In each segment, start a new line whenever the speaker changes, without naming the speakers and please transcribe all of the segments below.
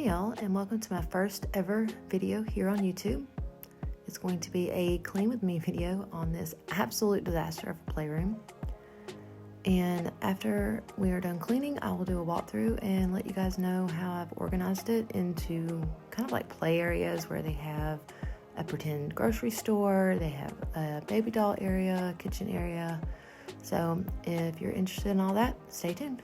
Hey y'all, and welcome to my first ever video here on YouTube. It's going to be a clean with me video on this absolute disaster of a playroom. And after we are done cleaning, I will do a walkthrough and let you guys know how I've organized it into kind of like play areas where they have a pretend grocery store, they have a baby doll area, kitchen area. So if you're interested in all that, stay tuned.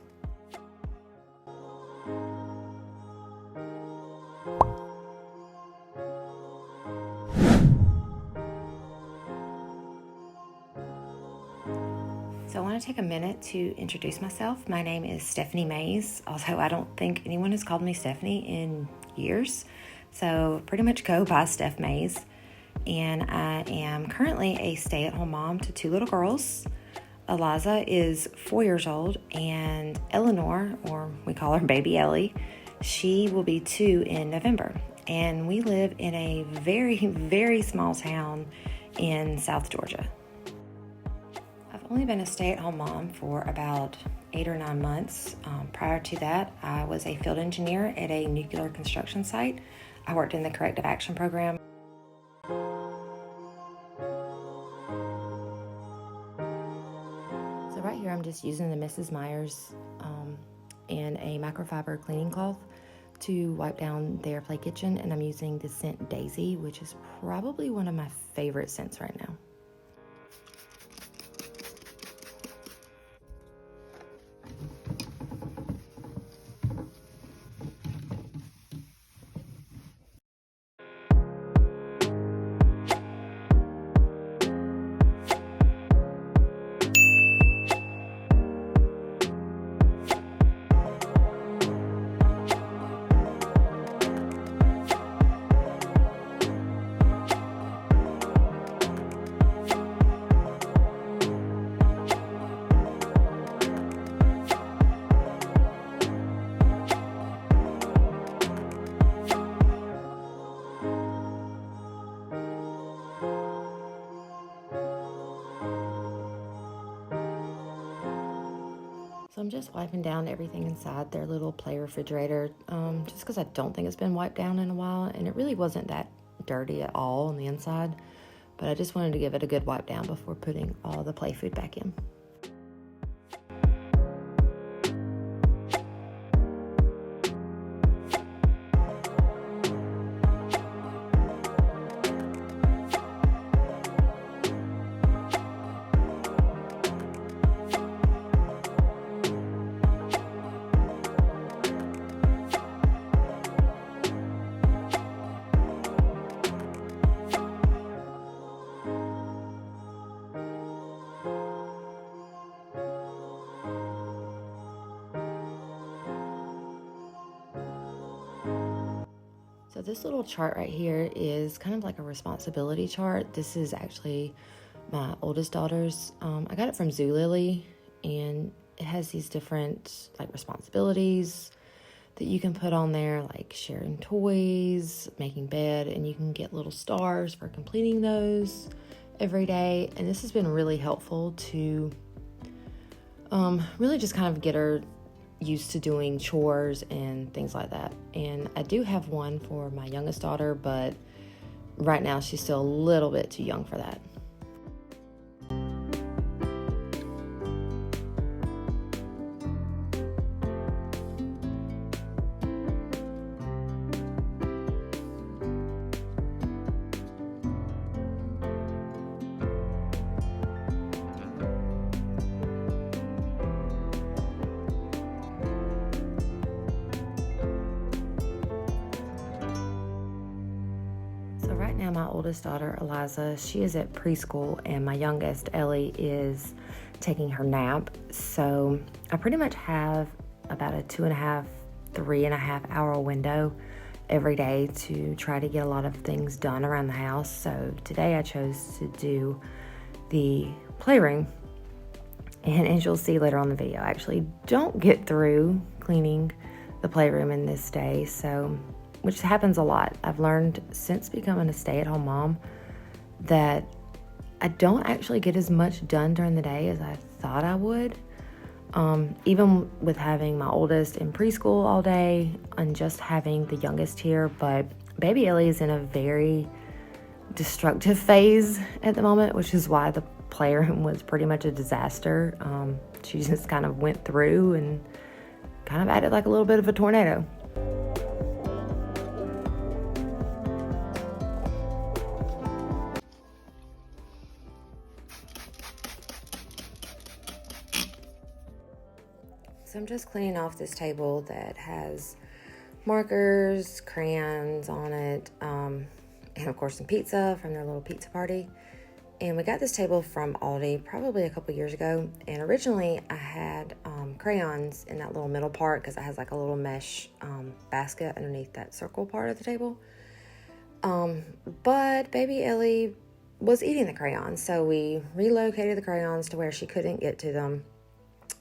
So I want to take a minute to introduce myself. My name is Stephanie Mays, although I don't think anyone has called me Stephanie in years. So pretty much go by Steph Mays. And I am currently a stay-at-home mom to two little girls. Eliza is 4 years old, and Eleanor, or we call her Baby Ellie, she will be 2 in November. And we live in a very, very small town in South Georgia. I've only been a stay-at-home mom for about 8 or 9 months. Prior to that, I was a field engineer at a nuclear construction site. I worked in the corrective action program. So right here, I'm just using the Mrs. Myers and a microfiber cleaning cloth to wipe down their play kitchen, and I'm using the scent Daisy, which is probably one of my favorite scents right now. So I'm just wiping down everything inside their little play refrigerator, just because I don't think it's been wiped down in a while, and it really wasn't that dirty at all on the inside, but I just wanted to give it a good wipe down before putting all the play food back in. So this little chart right here is kind of like a responsibility chart. This is actually my oldest daughter's. I got it from Zulily, and it has these different like responsibilities that you can put on there, like sharing toys, making bed, and you can get little stars for completing those every day. And this has been really helpful to really just kind of get her used to doing chores and things like that. And I do have one for my youngest daughter, but right now she's still a little bit too young for that. Now my oldest daughter, Eliza, she is at preschool, and my youngest, Ellie, is taking her nap. So I pretty much have about a 2.5, 3.5 hour window every day to try to get a lot of things done around the house. So today I chose to do the playroom, and as you'll see later on the video, I actually don't get through cleaning the playroom in this day, which happens a lot. I've learned since becoming a stay-at-home mom that I don't actually get as much done during the day as I thought I would. Even with having my oldest in preschool all day and just having the youngest here. But baby Ellie is in a very destructive phase at the moment, which is why the playroom was pretty much a disaster. She just kind of went through and kind of acted like a little bit of a tornado. So I'm just cleaning off this table that has markers, crayons on it, and of course some pizza from their little pizza party. And we got this table from Aldi probably a couple years ago. And originally I had crayons in that little middle part because it has like a little mesh basket underneath that circle part of the table. But baby Ellie was eating the crayons. So we relocated the crayons to where she couldn't get to them.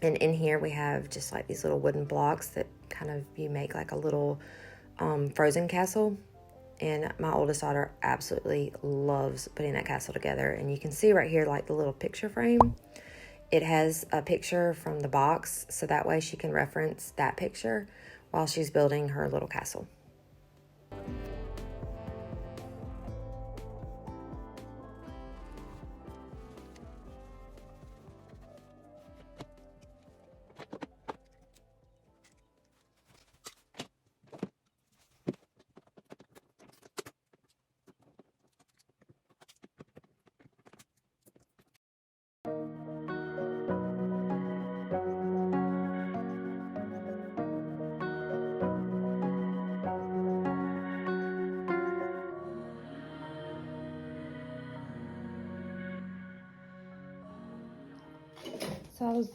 And in here we have just like these little wooden blocks that kind of you make like a little frozen castle. And my oldest daughter absolutely loves putting that castle together. And you can see right here, like the little picture frame. It has a picture from the box, so that way she can reference that picture while she's building her little castle. So I was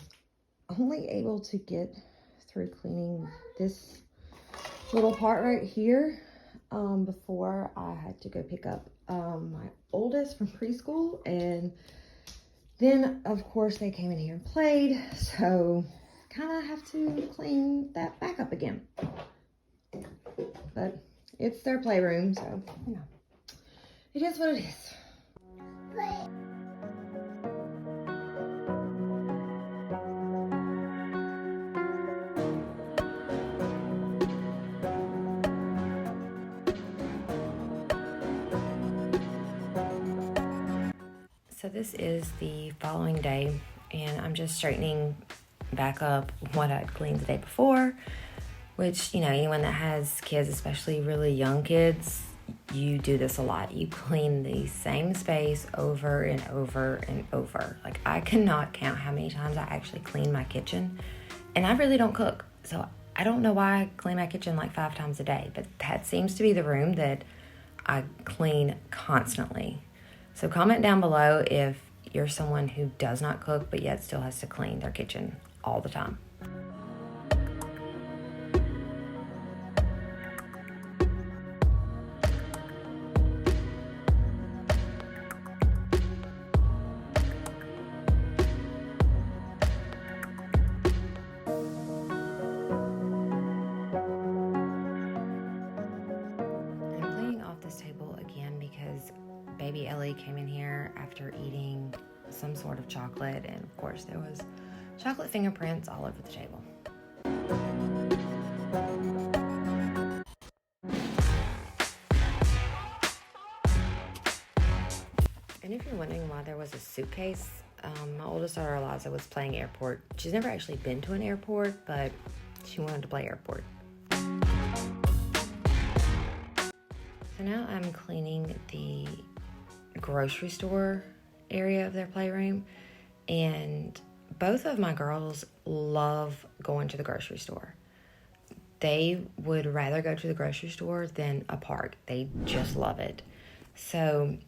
only able to get through cleaning this little part right here before I had to go pick up my oldest from preschool. And then of course they came in here and played, so kind of have to clean that back up again. But it's their playroom, so you know, it is what it is. So this is the following day, and I'm just straightening back up what I'd cleaned the day before, which, you know, anyone that has kids, especially really young kids, you do this a lot. You clean the same space over and over and over. Like, I cannot count how many times I actually clean my kitchen, and I really don't cook. So I don't know why I clean my kitchen like 5 times a day, but that seems to be the room that I clean constantly. So comment down below if you're someone who does not cook but yet still has to clean their kitchen all the time. I'm cleaning off this table again because baby Ellie came in here after eating some sort of chocolate, and of course there was chocolate fingerprints all over the table. And if you're wondering why there was a suitcase, my oldest daughter Eliza was playing airport. She's never actually been to an airport, but she wanted to play airport. So now I'm cleaning the grocery store area of their playroom, and both of my girls love going to the grocery store. They would rather go to the grocery store than a park. They just love it. So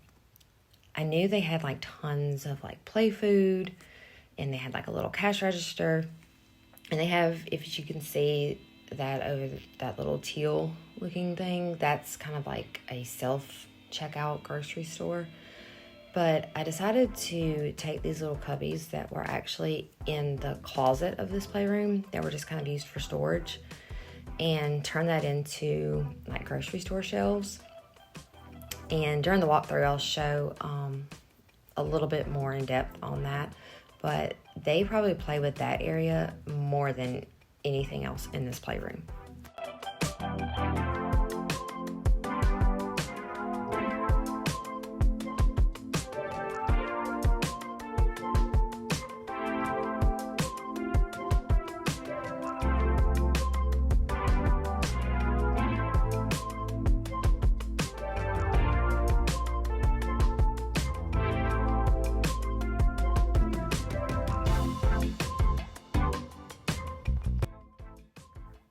I knew they had like tons of like play food, and they had like a little cash register, and they have, if you can see that over that little teal looking thing, that's kind of like a self checkout grocery store. But I decided to take these little cubbies that were actually in the closet of this playroom that were just kind of used for storage, and turn that into like grocery store shelves. And during the walkthrough, I'll show a little bit more in depth on that. but they probably play with that area more than anything else in this playroom.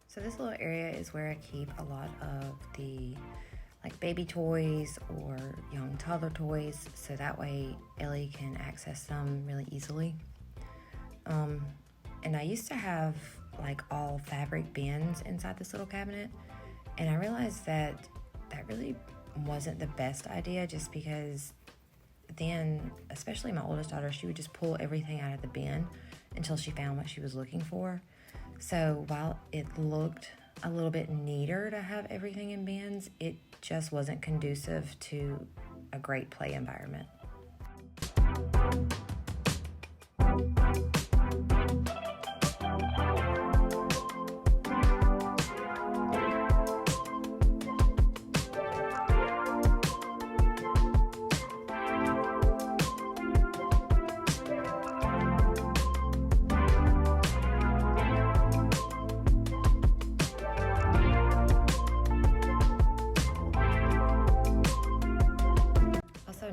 So this little area is where I keep a lot of the like baby toys or young toddler toys, so that way Ellie can access them really easily. And I used to have like all fabric bins inside this little cabinet, and I realized that that really wasn't the best idea, just because then, especially my oldest daughter, she would just pull everything out of the bin until she found what she was looking for. So while it looked a little bit neater to have everything in bins, it just wasn't conducive to a great play environment.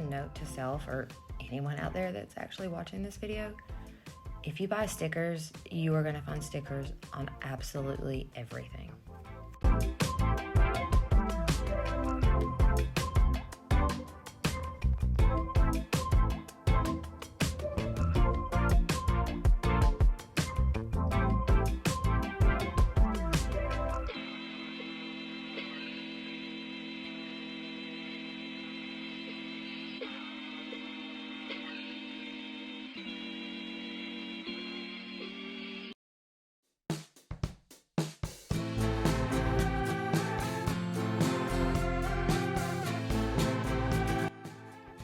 Note to self, or anyone out there that's actually watching this video, if you buy stickers, you are going to find stickers on absolutely everything.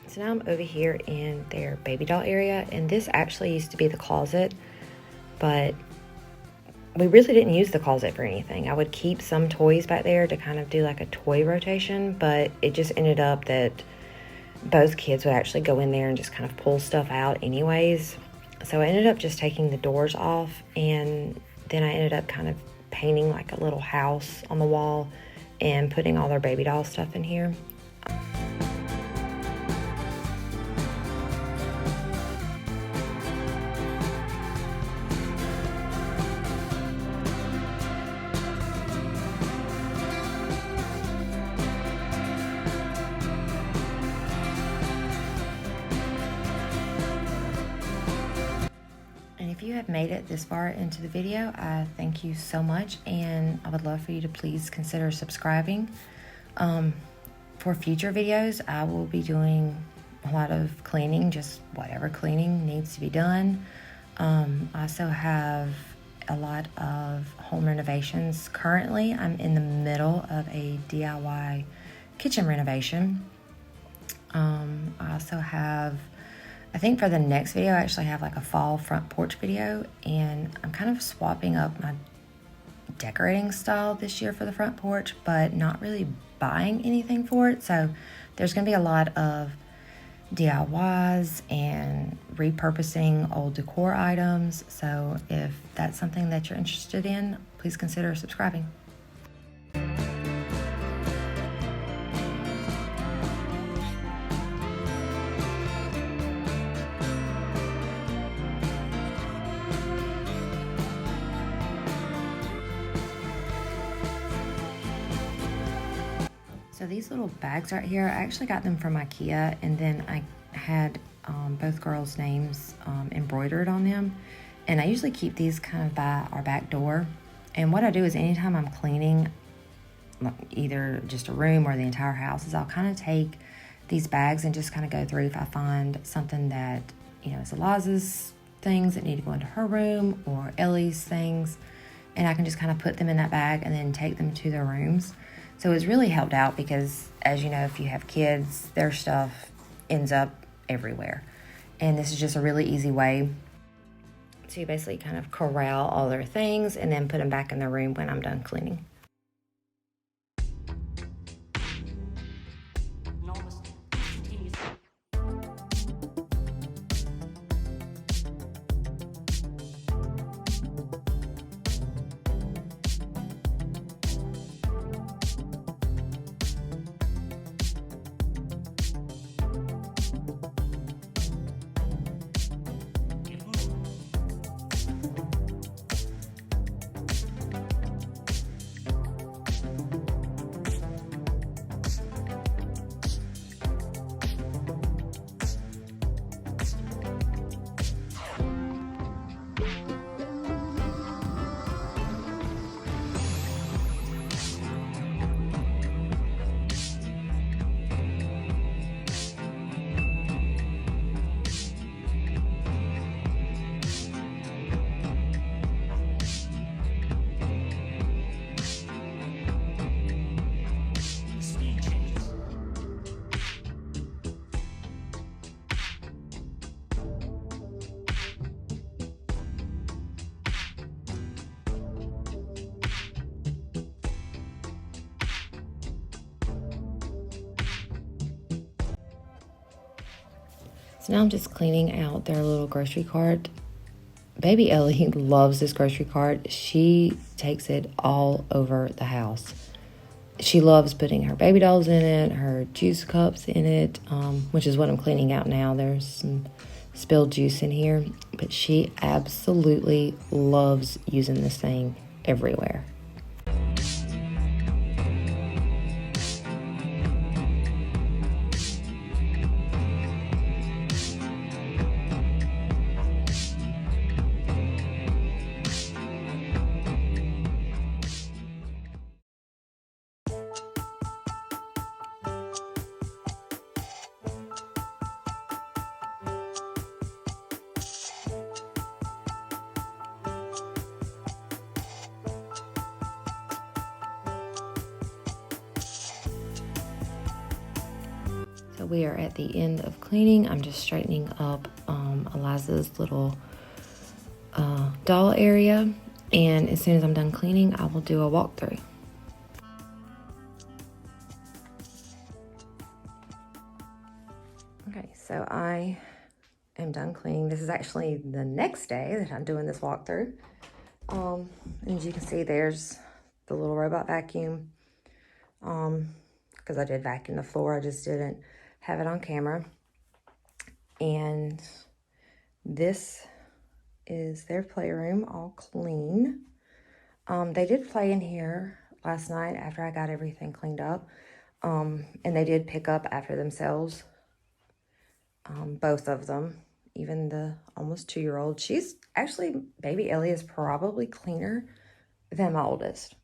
So now I'm over here in their baby doll area, and this actually used to be the closet, but we really didn't use the closet for anything. I would keep some toys back there to kind of do like a toy rotation, but it just ended up that both kids would actually go in there and just kind of pull stuff out anyways. So I ended up just taking the doors off, and then I ended up kind of painting like a little house on the wall and putting all their baby doll stuff in here. If you have made it this far into the video, I thank you so much, and I would love for you to please consider subscribing. For future videos, I will be doing a lot of cleaning, just whatever cleaning needs to be done. I also have a lot of home renovations. Currently, I'm in the middle of a DIY kitchen renovation. I also have, I think for the next video, I actually have like a fall front porch video, and I'm kind of swapping up my decorating style this year for the front porch, but not really buying anything for it. So there's going to be a lot of DIYs and repurposing old decor items. So if that's something that you're interested in, please consider subscribing. So these little bags right here, I actually got them from IKEA, and then I had both girls' names embroidered on them. And I usually keep these kind of by our back door. And what I do is anytime I'm cleaning either just a room or the entire house, is I'll kind of take these bags and just kind of go through if I find something that, you know, is Eliza's things that need to go into her room or Ellie's things. And I can just kind of put them in that bag and then take them to their rooms. So it's really helped out because, as you know, if you have kids, their stuff ends up everywhere. And this is just a really easy way to basically kind of corral all their things and then put them back in the room when I'm done cleaning. So now I'm just cleaning out their little grocery cart. Baby Ellie loves this grocery cart. She takes it all over the house. She loves putting her baby dolls in it, her juice cups in it, which is what I'm cleaning out now. There's some spilled juice in here, but she absolutely loves using this thing everywhere. So we are at the end of cleaning. I'm just straightening up Eliza's little doll area. And as soon as I'm done cleaning, I will do a walkthrough. Okay, so I am done cleaning. This is actually the next day that I'm doing this walkthrough. And as you can see, there's the little robot vacuum. Because I did vacuum the floor, I just didn't have it on camera. And this is their playroom, all clean. They did play in here last night after I got everything cleaned up. And they did pick up after themselves, both of them, even the almost 2-year-old. She's actually, baby Ellie is probably cleaner than my oldest.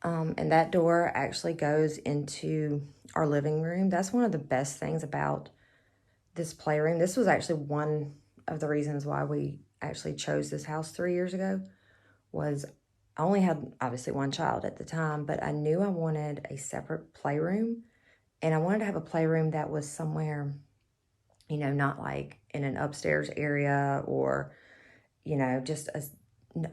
And that door actually goes into our living room. That's one of the best things about this playroom. This was actually one of the reasons why we actually chose this house 3 years ago. Was I only had obviously one child at the time, but I knew I wanted a separate playroom, and I wanted to have a playroom that was somewhere, you know, not like in an upstairs area or, you know, just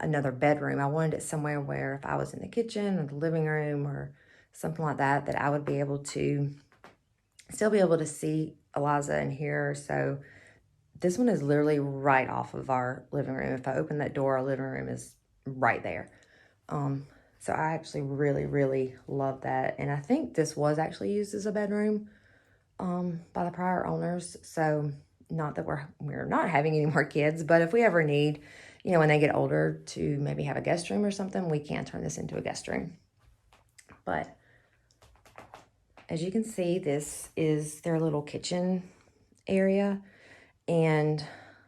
another bedroom. I wanted it somewhere where if I was in the kitchen or the living room or something like that, that I would be able to still be able to see Eliza and hear her. So this one is literally right off of our living room. If I open that door, our living room is right there. So I actually really, really love that. And I think this was actually used as a bedroom by the prior owners. So not that we're not having any more kids, but if we ever need, you know, when they get older to maybe have a guest room or something, we can turn this into a guest room. But as you can see, this is their little kitchen area. And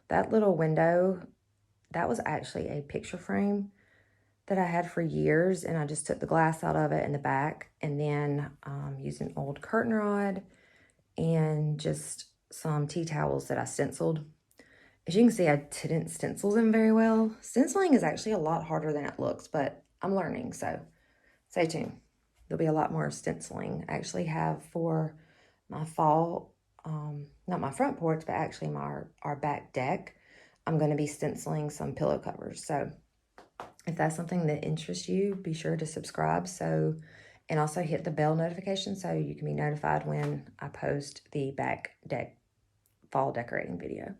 that little window, that was actually a picture frame that I had for years. And I just took the glass out of it in the back and then used an old curtain rod and just some tea towels that I stenciled. As you can see, I didn't stencil them very well. Stenciling is actually a lot harder than it looks, but I'm learning, so stay tuned. There'll be a lot more stenciling. I actually have for my fall, not my front porch, but actually our back deck. I'm going to be stenciling some pillow covers. So if that's something that interests you, be sure to subscribe. And also hit the bell notification so you can be notified when I post the back deck fall decorating video.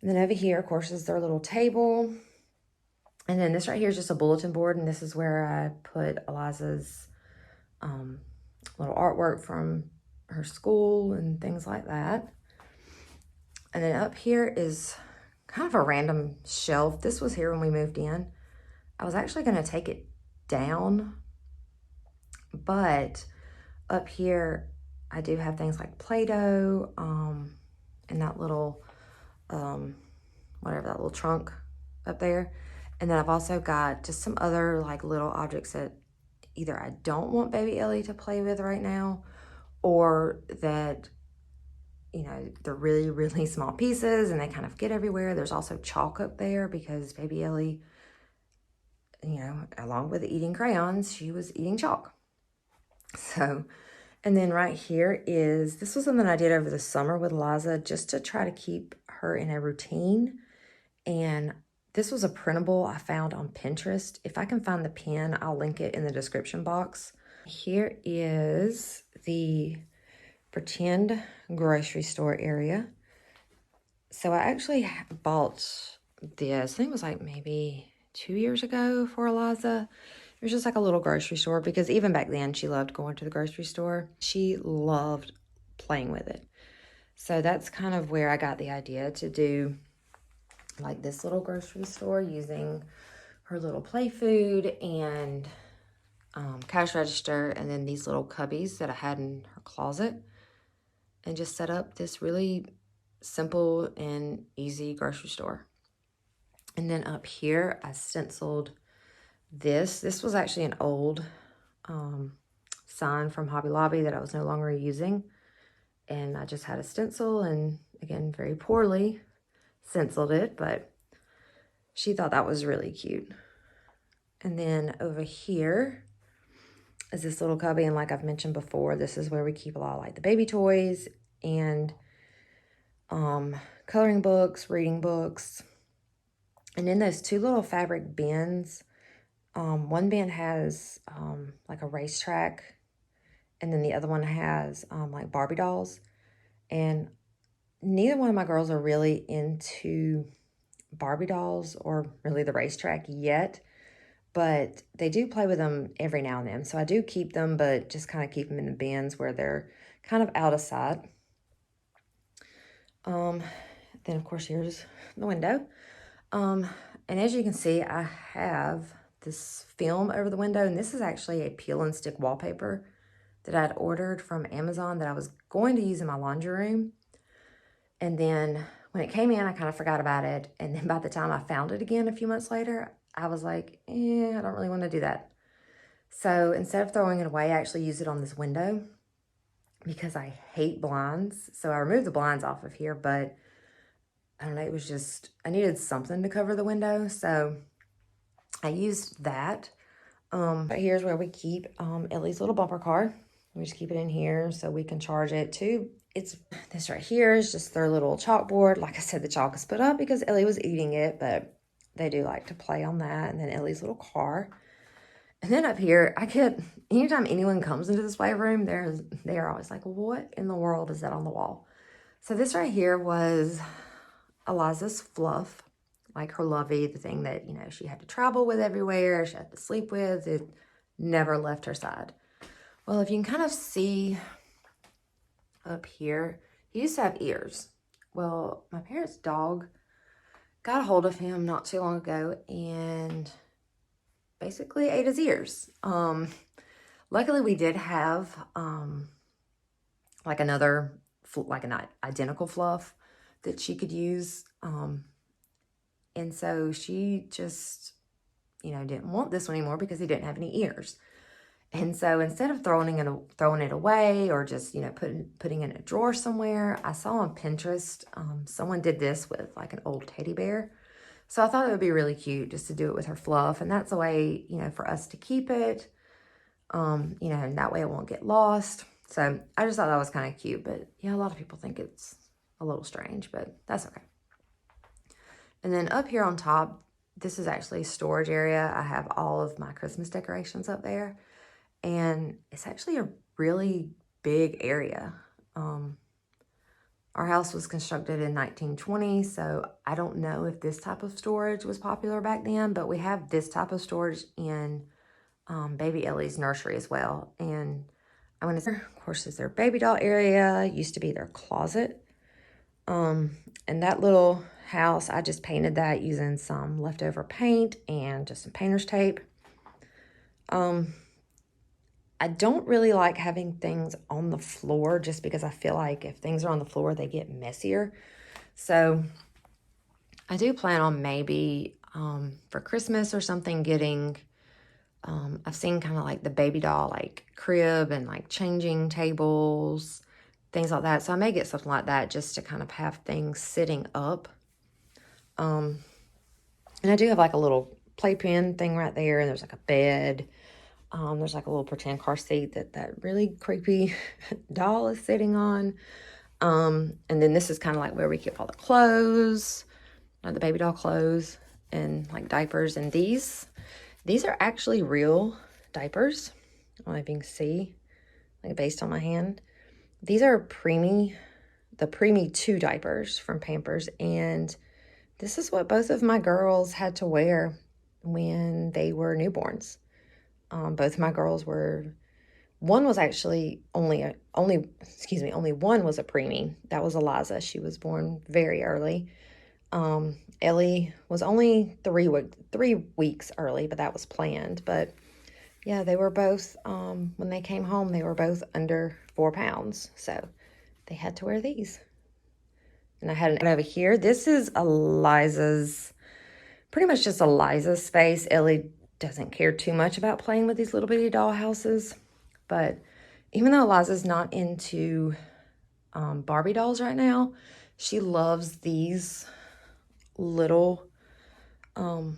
And then over here, of course, is their little table. And then this right here is just a bulletin board, and this is where I put Eliza's little artwork from her school and things like that. And then up here is kind of a random shelf. This was here when we moved in. I was actually going to take it down, but up here I do have things like Play-Doh and that little, whatever, that little trunk up there. And then I've also got just some other like little objects that either I don't want baby Ellie to play with right now, or that, you know, they're really, really small pieces and they kind of get everywhere. There's also chalk up there because baby Ellie, you know, along with eating crayons, she was eating chalk. So, and then right here is, this was something I did over the summer with Eliza just to try to keep her in a routine. And this was a printable I found on Pinterest. If I can find the pin, I'll link it in the description box. Here is the pretend grocery store area. So I actually bought this, I think it was like maybe 2 years ago for Eliza. It was just like a little grocery store because even back then she loved going to the grocery store. She loved playing with it. So that's kind of where I got the idea to do like this little grocery store using her little play food and cash register, and then these little cubbies that I had in her closet, and just set up this really simple and easy grocery store. And then up here I stenciled this. This was actually an old sign from Hobby Lobby that I was no longer using, and I just had a stencil, and again, very poorly stenciled it, but she thought that was really cute. And then over here is this little cubby, and like I've mentioned before, this is where we keep a lot of like the baby toys and coloring books, reading books. And in those two little fabric bins, one bin has like a racetrack, and then the other one has like Barbie dolls. And neither one of my girls are really into Barbie dolls or really the racetrack yet, but they do play with them every now and then. So I do keep them, but just kind of keep them in the bins where they're kind of out of sight. Then of course here's the window. And as you can see, I have this film over the window, and this is actually a peel and stick wallpaper that I'd ordered from Amazon that I was going to use in my laundry room. And then when it came in, I kind of forgot about it. And then by the time I found it again a few months later, I was like, I don't really want to do that. So instead of throwing it away, I actually used it on this window because I hate blinds. So I removed the blinds off of here, but I don't know, it was just, I needed something to cover the window. So I used that. But here's where we keep Ellie's little bumper car. We just keep it in here so we can charge it too. It's this right here is just their little chalkboard. Like I said, the chalk is put up because Ellie was eating it, but they do like to play on that. And then Ellie's little car. And then up here, anytime anyone comes into this playroom, they're always like, what in the world is that on the wall? So this right here was Eliza's fluff, like her lovey, the thing that, you know, she had to travel with everywhere, she had to sleep with. It never left her side. Well, if you can kind of see up here, he used to have ears. Well, my parents' dog got a hold of him not too long ago and basically ate his ears. Luckily we did have like an identical fluff that she could use. And so she just, you know, didn't want this one anymore because he didn't have any ears. And so instead of throwing it away or just, you know, putting it in a drawer somewhere, I saw on Pinterest, someone did this with like an old teddy bear. So I thought it would be really cute just to do it with her fluff. And that's a way, you know, for us to keep it, you know, and that way it won't get lost. So I just thought that was kind of cute. But yeah, a lot of people think it's a little strange, but that's okay. And then up here on top, this is actually a storage area. I have all of my Christmas decorations up there. And it's actually a really big area. Our house was constructed in 1920, so I don't know if this type of storage was popular back then, but we have this type of storage in baby Ellie's nursery as well. And I'm gonna say, of course, is their baby doll area, used to be their closet. And that little house, I just painted that using some leftover paint and just some painter's tape. I don't really like having things on the floor just because I feel like if things are on the floor, they get messier. So I do plan on maybe for Christmas or something getting, I've seen kind of like the baby doll like crib and like changing tables, things like that. So I may get something like that just to kind of have things sitting up. And I do have like a little playpen thing right there, and there's like a bed. There's like a little pretend car seat that really creepy doll is sitting on. And then this is kind of like where we keep all the clothes, the baby doll clothes and like diapers. And these are actually real diapers. I don't know if you can see, like based on my hand. These are the Preemie 2 diapers from Pampers. And this is what both of my girls had to wear when they were newborns. Both my girls one was actually only one was a preemie. That was Eliza. She was born very early. Ellie was only 3 weeks early, but that was planned. But yeah, they were both, when they came home, they were both under 4 pounds. So they had to wear these. And I had an over here. This is pretty much just Eliza's space. Ellie doesn't care too much about playing with these little bitty doll houses. But even though Eliza's not into Barbie dolls right now, she loves these little, I don't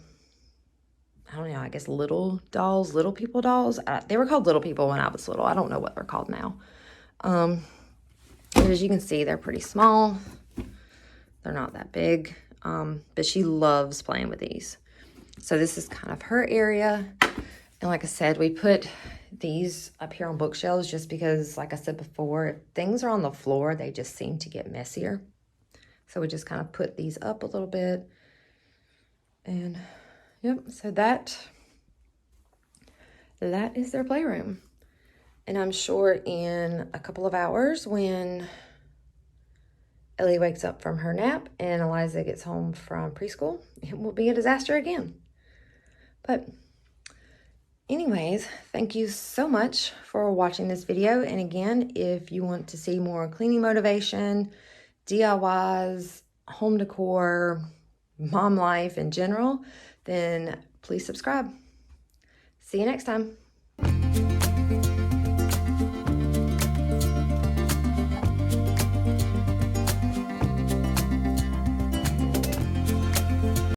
know, I guess little dolls, little people dolls. They were called little people when I was little. I don't know what they're called now. But as you can see, they're pretty small. They're not that big. But she loves playing with these. So this is kind of her area. And like I said, we put these up here on bookshelves just because, like I said before, if things are on the floor, they just seem to get messier. So we just kind of put these up a little bit. And yep, so that is their playroom. And I'm sure in a couple of hours when Ellie wakes up from her nap and Eliza gets home from preschool, it will be a disaster again. But anyways, thank you so much for watching this video. And again, if you want to see more cleaning motivation, DIYs, home decor, mom life in general, then please subscribe. See you next time.